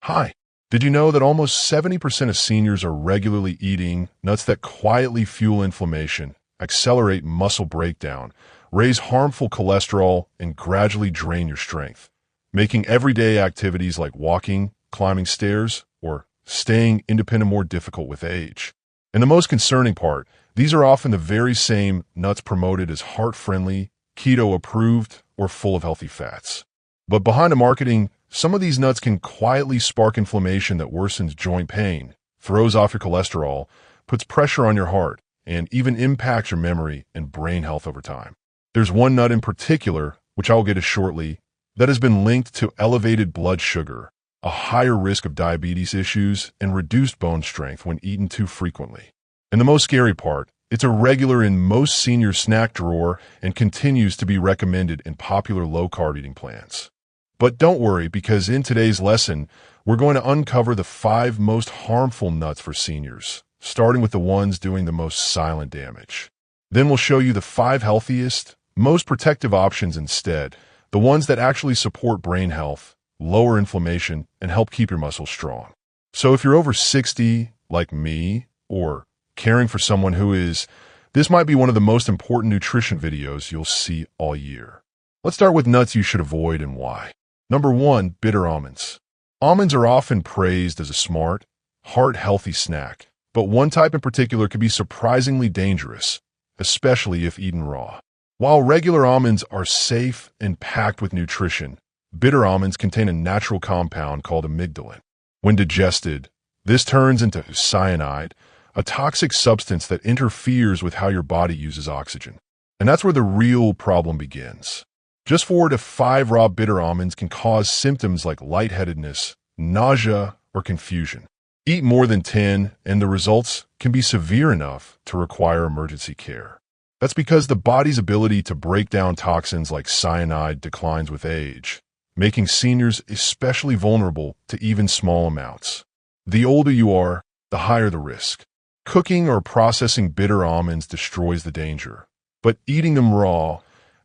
Hi. Did you know that almost 70% of seniors are regularly eating nuts that quietly fuel inflammation, accelerate muscle breakdown, raise harmful cholesterol, and gradually drain your strength, making everyday activities like walking, climbing stairs, or staying independent more difficult with age? And the most concerning part, these are often the very same nuts promoted as heart-friendly, keto-approved, or full of healthy fats. But behind the marketing, some of these nuts can quietly spark inflammation that worsens joint pain, throws off your cholesterol, puts pressure on your heart, and even impacts your memory and brain health over time. There's one nut in particular, which I'll get to shortly, that has been linked to elevated blood sugar, a higher risk of diabetes issues, and reduced bone strength when eaten too frequently. And the most scary part, it's a regular in most senior snack drawer and continues to be recommended in popular low-carb eating plans. But don't worry, because in today's lesson, we're going to uncover the 5 most harmful nuts for seniors, starting with the ones doing the most silent damage. Then we'll show you the 5 healthiest, most protective options instead, the ones that actually support brain health, lower inflammation, and help keep your muscles strong. So if you're over 60, like me, or caring for someone who is, this might be one of the most important nutrition videos you'll see all year. Let's start with nuts you should avoid and why. Number 1, bitter almonds. Almonds are often praised as a smart, heart-healthy snack, but one type in particular can be surprisingly dangerous, especially if eaten raw. While regular almonds are safe and packed with nutrition, bitter almonds contain a natural compound called amygdalin. When digested, this turns into cyanide, a toxic substance that interferes with how your body uses oxygen. And that's where the real problem begins. Just 4 to 5 raw bitter almonds can cause symptoms like lightheadedness, nausea, or confusion. Eat more than 10, and the results can be severe enough to require emergency care. That's because the body's ability to break down toxins like cyanide declines with age, making seniors especially vulnerable to even small amounts. The older you are, the higher the risk. Cooking or processing bitter almonds destroys the danger, but eating them raw,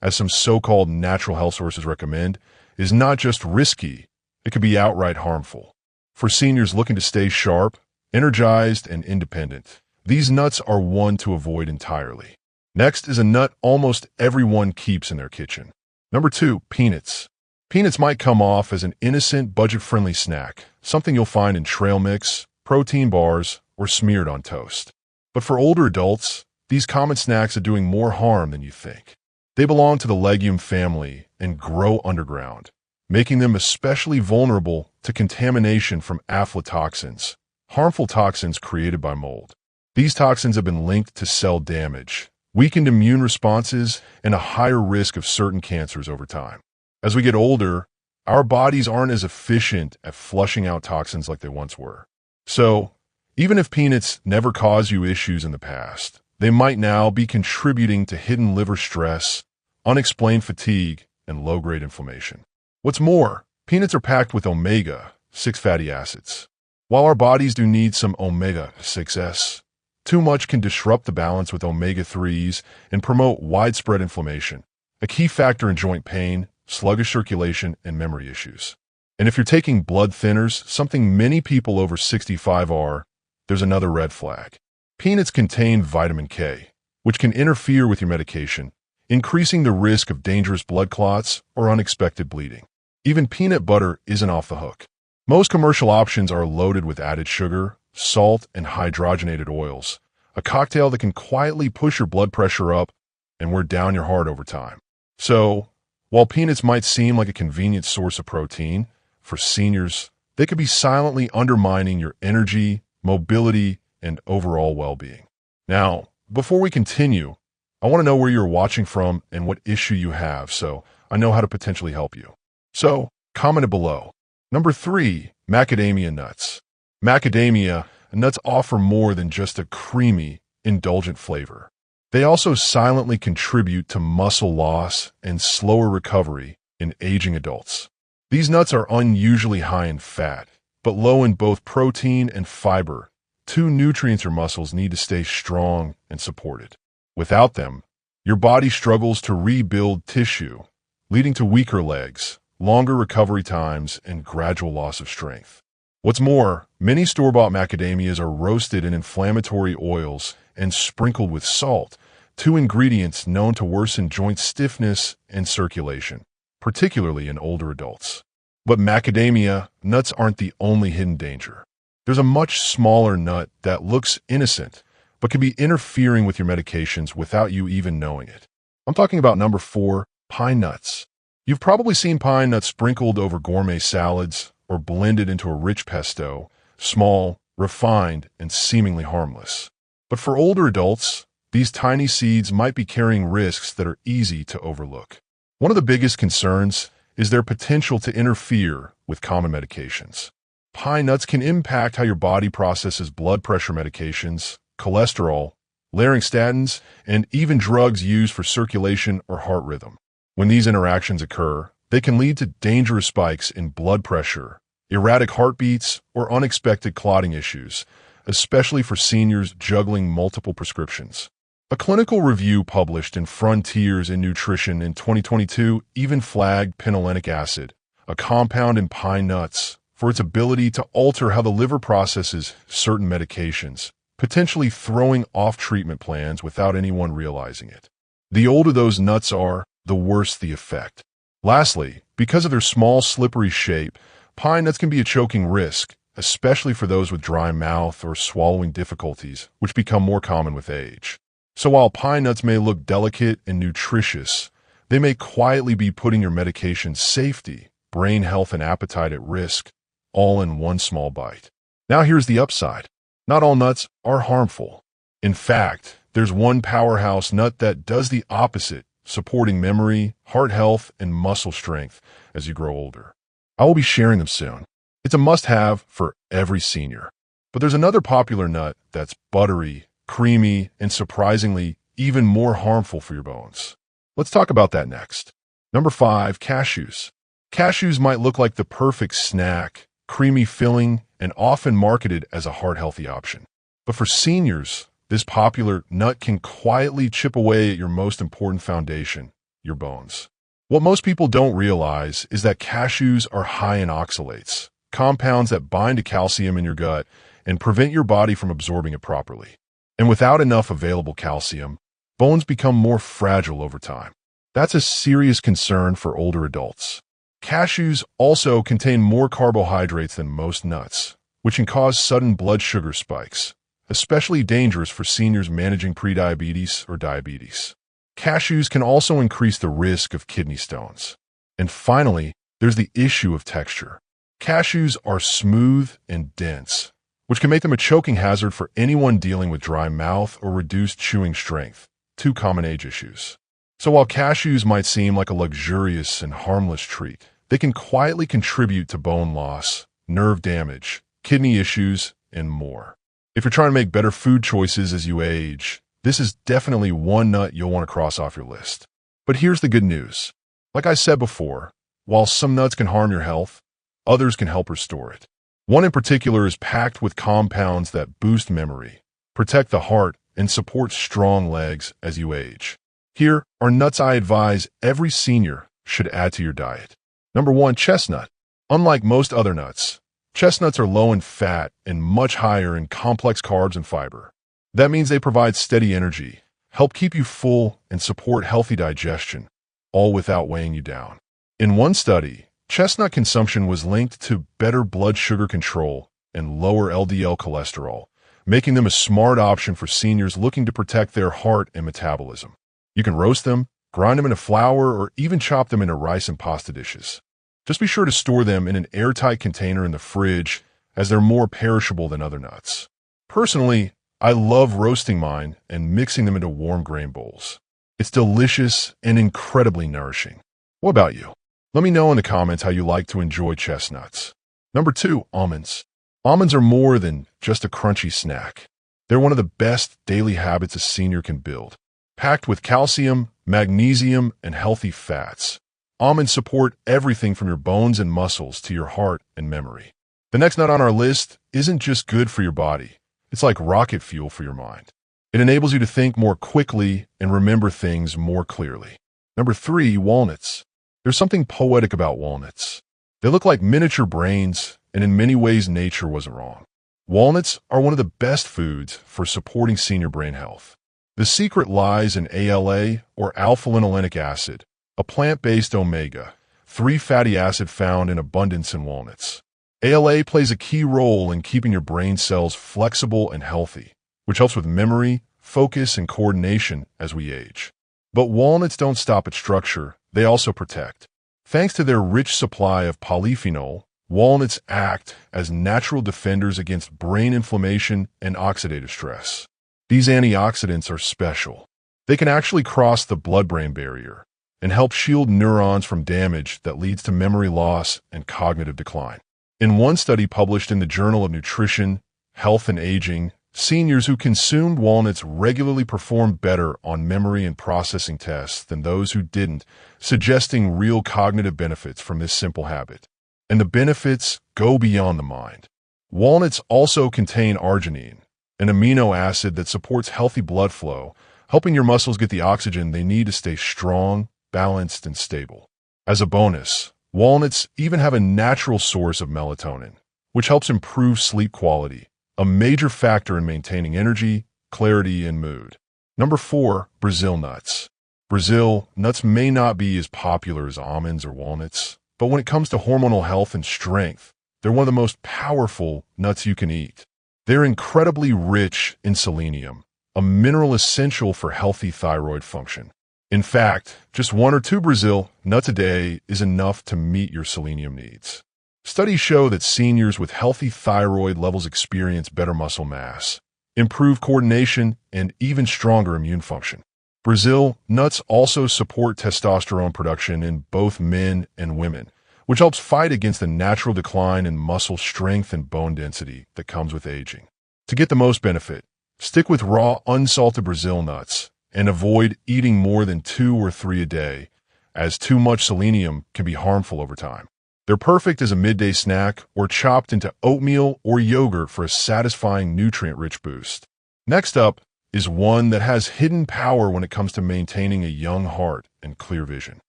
as some so-called natural health sources recommend, is not just risky, it could be outright harmful. For seniors looking to stay sharp, energized, and independent, these nuts are one to avoid entirely. Next is a nut almost everyone keeps in their kitchen. Number 2, peanuts. Peanuts might come off as an innocent, budget-friendly snack, something you'll find in trail mix, protein bars, or smeared on toast. But for older adults, these common snacks are doing more harm than you think. They belong to the legume family and grow underground, making them especially vulnerable to contamination from aflatoxins, harmful toxins created by mold. These toxins have been linked to cell damage, weakened immune responses, and a higher risk of certain cancers over time. As we get older, our bodies aren't as efficient at flushing out toxins like they once were. So, even if peanuts never caused you issues in the past, they might now be contributing to hidden liver stress, unexplained fatigue, and low-grade inflammation. What's more, peanuts are packed with omega-6 fatty acids. While our bodies do need some omega-6s, too much can disrupt the balance with omega-3s and promote widespread inflammation, a key factor in joint pain, sluggish circulation, and memory issues. And if you're taking blood thinners, something many people over 65 are, there's another red flag. Peanuts contain vitamin K, which can interfere with your medication, increasing the risk of dangerous blood clots or unexpected bleeding. Even peanut butter isn't off the hook. Most commercial options are loaded with added sugar, salt, and hydrogenated oils, a cocktail that can quietly push your blood pressure up and wear down your heart over time. So, while peanuts might seem like a convenient source of protein, for seniors, they could be silently undermining your energy, mobility, and overall well-being. Now, before we continue, I want to know where you're watching from and what issue you have so I know how to potentially help you. So, comment it below. Number 3, macadamia nuts. Macadamia nuts offer more than just a creamy, indulgent flavor. They also silently contribute to muscle loss and slower recovery in aging adults. These nuts are unusually high in fat, but low in both protein and fiber, 2 nutrients your muscles need to stay strong and supported. Without them, your body struggles to rebuild tissue, leading to weaker legs, longer recovery times, and gradual loss of strength. What's more, many store-bought macadamias are roasted in inflammatory oils and sprinkled with salt, two ingredients known to worsen joint stiffness and circulation, particularly in older adults. But macadamia nuts aren't the only hidden danger. There's a much smaller nut that looks innocent, but can be interfering with your medications without you even knowing it. I'm talking about number 4, pine nuts. You've probably seen pine nuts sprinkled over gourmet salads or blended into a rich pesto, small, refined, and seemingly harmless. But for older adults, these tiny seeds might be carrying risks that are easy to overlook. One of the biggest concerns is their potential to interfere with common medications. Pine nuts can impact how your body processes blood pressure medications, cholesterol, layering statins, and even drugs used for circulation or heart rhythm. When these interactions occur, they can lead to dangerous spikes in blood pressure, erratic heartbeats, or unexpected clotting issues, especially for seniors juggling multiple prescriptions. A clinical review published in Frontiers in Nutrition in 2022 even flagged phenolenic acid, a compound in pine nuts, for its ability to alter how the liver processes certain medications, potentially throwing off treatment plans without anyone realizing it. The older those nuts are, the worse the effect. Lastly, because of their small, slippery shape, pine nuts can be a choking risk, especially for those with dry mouth or swallowing difficulties, which become more common with age. So while pine nuts may look delicate and nutritious, they may quietly be putting your medication's safety, brain health, and appetite at risk, all in one small bite. Now here's the upside. Not all nuts are harmful. In fact, there's one powerhouse nut that does the opposite, supporting memory, heart health, and muscle strength as you grow older. I will be sharing them soon. It's a must-have for every senior. But there's another popular nut that's buttery, creamy, and surprisingly even more harmful for your bones. Let's talk about that next. Number 5, cashews. Cashews might look like the perfect snack, creamy filling, and often marketed as a heart-healthy option. But for seniors, this popular nut can quietly chip away at your most important foundation, your bones. What most people don't realize is that cashews are high in oxalates, compounds that bind to calcium in your gut and prevent your body from absorbing it properly. And without enough available calcium, bones become more fragile over time. That's a serious concern for older adults. Cashews also contain more carbohydrates than most nuts, which can cause sudden blood sugar spikes, especially dangerous for seniors managing prediabetes or diabetes. Cashews can also increase the risk of kidney stones. And finally, there's the issue of texture. Cashews are smooth and dense, which can make them a choking hazard for anyone dealing with dry mouth or reduced chewing strength, two common age issues. So while cashews might seem like a luxurious and harmless treat, they can quietly contribute to bone loss, nerve damage, kidney issues, and more. If you're trying to make better food choices as you age, this is definitely one nut you'll want to cross off your list. But here's the good news. Like I said before, while some nuts can harm your health, others can help restore it. One in particular is packed with compounds that boost memory, protect the heart, and support strong legs as you age. Here are nuts I advise every senior should add to your diet. Number 1, chestnut. Unlike most other nuts, chestnuts are low in fat and much higher in complex carbs and fiber. That means they provide steady energy, help keep you full, and support healthy digestion, all without weighing you down. In one study, chestnut consumption was linked to better blood sugar control and lower LDL cholesterol, making them a smart option for seniors looking to protect their heart and metabolism. You can roast them, grind them into flour, or even chop them into rice and pasta dishes. Just be sure to store them in an airtight container in the fridge, as they're more perishable than other nuts. Personally, I love roasting mine and mixing them into warm grain bowls. It's delicious and incredibly nourishing. What about you? Let me know in the comments how you like to enjoy chestnuts. Number 2, almonds. Almonds are more than just a crunchy snack. They're one of the best daily habits a senior can build. Packed with calcium, magnesium, and healthy fats, almonds support everything from your bones and muscles to your heart and memory. The next nut on our list isn't just good for your body. It's like rocket fuel for your mind. It enables you to think more quickly and remember things more clearly. Number 3, walnuts. There's something poetic about walnuts. They look like miniature brains, and in many ways nature wasn't wrong. Walnuts are one of the best foods for supporting senior brain health. The secret lies in ALA, or alpha-linolenic acid, a plant-based omega-3 fatty acid found in abundance in walnuts. ALA plays a key role in keeping your brain cells flexible and healthy, which helps with memory, focus, and coordination as we age. But walnuts don't stop at structure, they also protect. Thanks to their rich supply of polyphenol, walnuts act as natural defenders against brain inflammation and oxidative stress. These antioxidants are special. They can actually cross the blood-brain barrier and help shield neurons from damage that leads to memory loss and cognitive decline. In one study published in the Journal of Nutrition, Health and Aging, seniors who consumed walnuts regularly performed better on memory and processing tests than those who didn't, suggesting real cognitive benefits from this simple habit. And the benefits go beyond the mind. Walnuts also contain arginine, an amino acid that supports healthy blood flow, helping your muscles get the oxygen they need to stay strong, balanced, and stable. As a bonus, walnuts even have a natural source of melatonin, which helps improve sleep quality, a major factor in maintaining energy, clarity, and mood. Number 4, Brazil nuts. Brazil nuts may not be as popular as almonds or walnuts, but when it comes to hormonal health and strength, they're one of the most powerful nuts you can eat. They're incredibly rich in selenium, a mineral essential for healthy thyroid function. In fact, just 1 or 2 Brazil nuts a day is enough to meet your selenium needs. Studies show that seniors with healthy thyroid levels experience better muscle mass, improved coordination, and even stronger immune function. Brazil nuts also support testosterone production in both men and women, which helps fight against the natural decline in muscle strength and bone density that comes with aging. To get the most benefit, stick with raw, unsalted Brazil nuts and avoid eating more than 2 or 3 a day, as too much selenium can be harmful over time. They're perfect as a midday snack or chopped into oatmeal or yogurt for a satisfying nutrient-rich boost. Next up is one that has hidden power when it comes to maintaining a young heart and clear vision.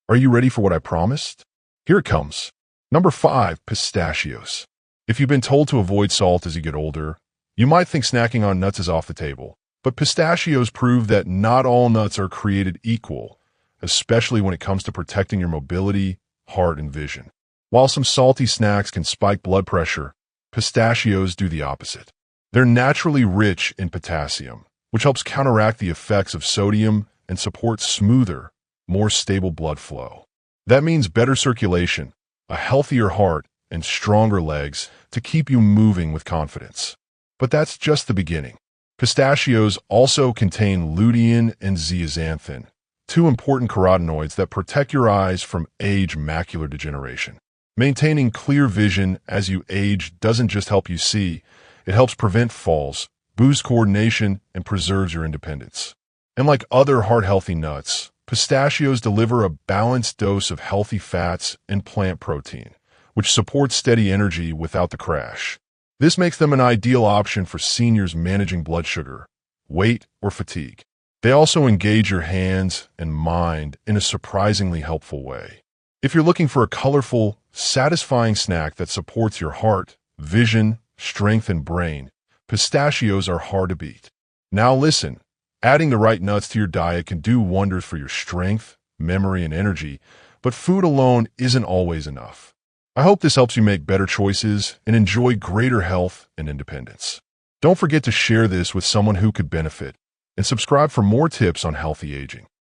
Are you ready for what I promised? Here it comes. Number 5, pistachios. If you've been told to avoid salt as you get older, you might think snacking on nuts is off the table. But pistachios prove that not all nuts are created equal, especially when it comes to protecting your mobility, heart, and vision. While some salty snacks can spike blood pressure, pistachios do the opposite. They're naturally rich in potassium, which helps counteract the effects of sodium and supports smoother, more stable blood flow. That means better circulation, a healthier heart, and stronger legs to keep you moving with confidence. But that's just the beginning. Pistachios also contain lutein and zeaxanthin, 2 important carotenoids that protect your eyes from age macular degeneration. Maintaining clear vision as you age doesn't just help you see, it helps prevent falls, boost coordination, and preserves your independence. And like other heart-healthy nuts, pistachios deliver a balanced dose of healthy fats and plant protein, which supports steady energy without the crash. This makes them an ideal option for seniors managing blood sugar, weight, or fatigue. They also engage your hands and mind in a surprisingly helpful way. If you're looking for a colorful, satisfying snack that supports your heart, vision, strength, and brain, pistachios are hard to beat. Now listen, adding the right nuts to your diet can do wonders for your strength, memory, and energy, but food alone isn't always enough. I hope this helps you make better choices and enjoy greater health and independence. Don't forget to share this with someone who could benefit, and subscribe for more tips on healthy aging.